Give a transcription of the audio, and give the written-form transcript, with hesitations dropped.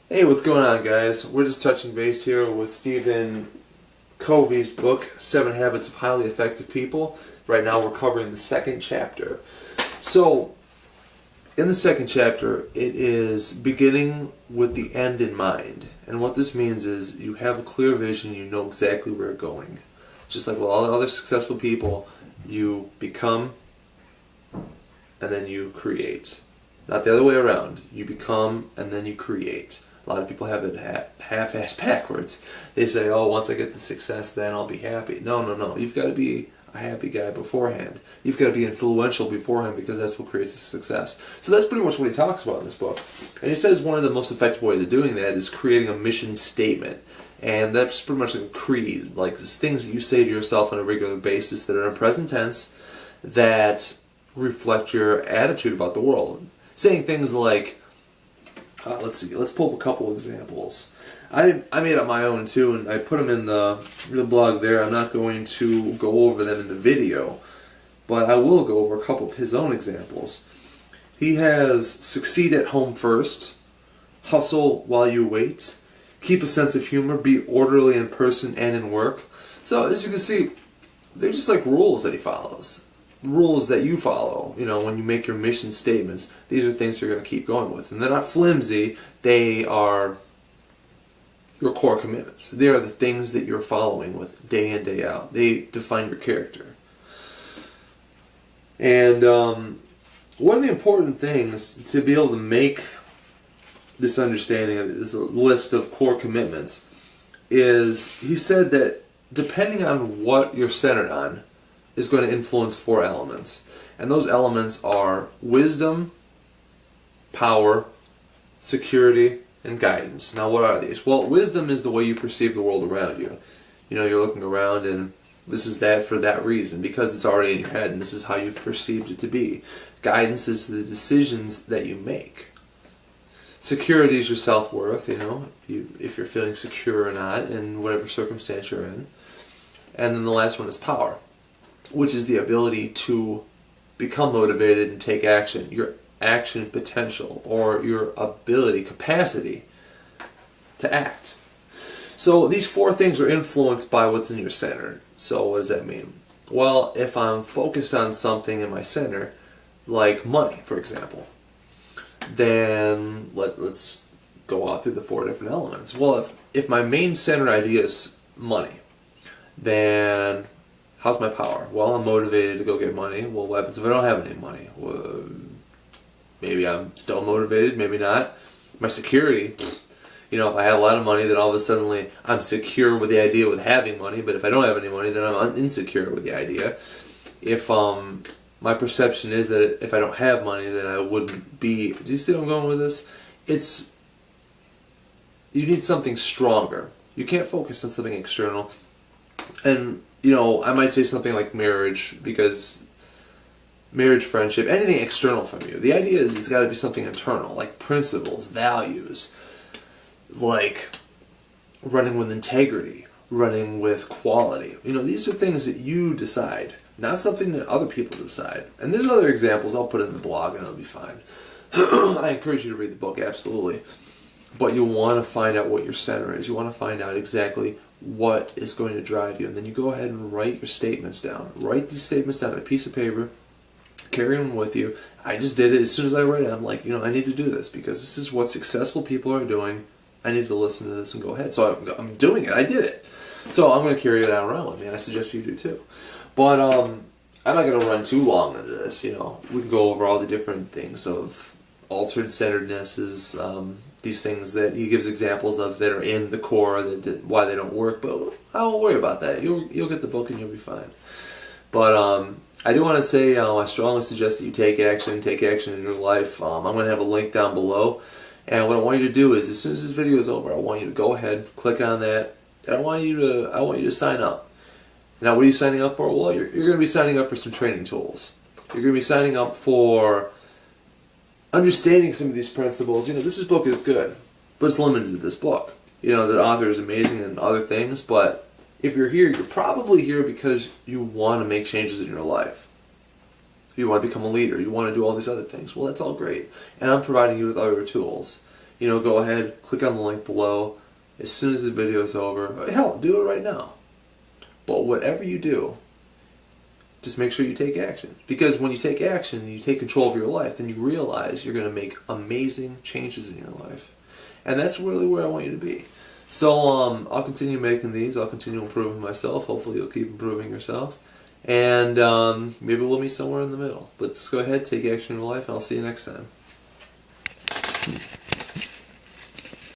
Hey, what's going on, guys? We're just touching base here with Stephen Covey's book, 7 Habits of Highly Effective People. Right now we're covering the second chapter. So, in the second chapter, it is beginning with the end in mind. And what this means is you have a clear vision, you know exactly where you're going. Just like with all the other successful people, you become and then you create. Not the other way around. You become and then you create. A lot of people have it half-assed backwards. They say, oh, once I get the success, then I'll be happy. No. You've got to be a happy guy beforehand. You've got to be influential beforehand because that's what creates the success. So that's pretty much what he talks about in this book. And he says one of the most effective ways of doing that is creating a mission statement. And that's pretty much like a creed. Like things that you say to yourself on a regular basis that are in present tense that reflect your attitude about the world. Saying things like, let's pull up a couple examples. I made up my own too, and I put them in the blog there. I'm not going to go over them in the video, but I will go over a couple of his own examples. He has succeed at home first, hustle while you wait, keep a sense of humor, be orderly in person and in work. So as you can see, they're just like rules that he follows. Rules that you follow, when you make your mission statements. These are things you're going to keep going with. And they're not flimsy, they are your core commitments. They are the things that you're following with day in, day out. They define your character. And one of the important things to be able to make this understanding of this list of core commitments is, he said that depending on what you're centered on, is going to influence 4 elements. And those elements are wisdom, power, security, and guidance. Now what are these? Well, wisdom is the way you perceive the world around you. You're looking around and this is that for that reason, because it's already in your head and this is how you've perceived it to be. Guidance is the decisions that you make. Security is your self-worth, if you're feeling secure or not in whatever circumstance you're in. And then the last one is power, which is the ability to become motivated and take action, your action potential, or your ability, capacity to act. So these 4 things are influenced by what's in your center. So what does that mean? Well, if I'm focused on something in my center, like money, for example, then let's go out through the 4 different elements. Well, if my main center idea is money, then how's my power? Well, I'm motivated to go get money. Well, what happens if I don't have any money? Well, maybe I'm still motivated, maybe not. My security, if I have a lot of money, then all of a sudden I'm secure with the idea with having money. But if I don't have any money, then I'm insecure with the idea. If my perception is that if I don't have money, then I wouldn't be. Do you see where I'm going with this? You need something stronger. You can't focus on something external. And I might say something like marriage, because marriage, friendship, anything external from you. The idea is it's got to be something internal, like principles, values, like running with integrity, running with quality. These are things that you decide, not something that other people decide. And there's other examples I'll put in the blog and it'll be fine. I encourage you to read the book, absolutely. But you want to find out what your center is. You want to find out exactly what is going to drive you. And then you go ahead and write your statements down. Write these statements down on a piece of paper. Carry them with you. I just did it. As soon as I read it, I'm like, I need to do this because this is what successful people are doing. I need to listen to this and go ahead. So I'm doing it. I did it. So I'm going to carry it around with me, and I suggest you do too. But I'm not going to run too long into this. We can go over all the different things of altered centerednesses, these things that he gives examples of that are in the core, why they don't work, but I won't worry about that. You'll get the book and you'll be fine. But I do want to say I strongly suggest that you take action in your life. I'm going to have a link down below, and what I want you to do is, as soon as this video is over, I want you to go ahead, click on that, and I want you to sign up. Now, what are you signing up for? Well, you're going to be signing up for some training tools. You're going to be signing up for understanding some of these principles. This book is good, but it's limited to this book. The author is amazing and other things, but if you're here, you're probably here because you want to make changes in your life. You want to become a leader. You want to do all these other things. Well, that's all great. And I'm providing you with other tools. go ahead, click on the link below as soon as the video is over. Hell, do it right now. But whatever you do, just make sure you take action. Because when you take action and you take control of your life, then you realize you're going to make amazing changes in your life. And that's really where I want you to be. So I'll continue making these. I'll continue improving myself. Hopefully you'll keep improving yourself. And maybe we'll meet somewhere in the middle. But just go ahead, take action in your life, and I'll see you next time.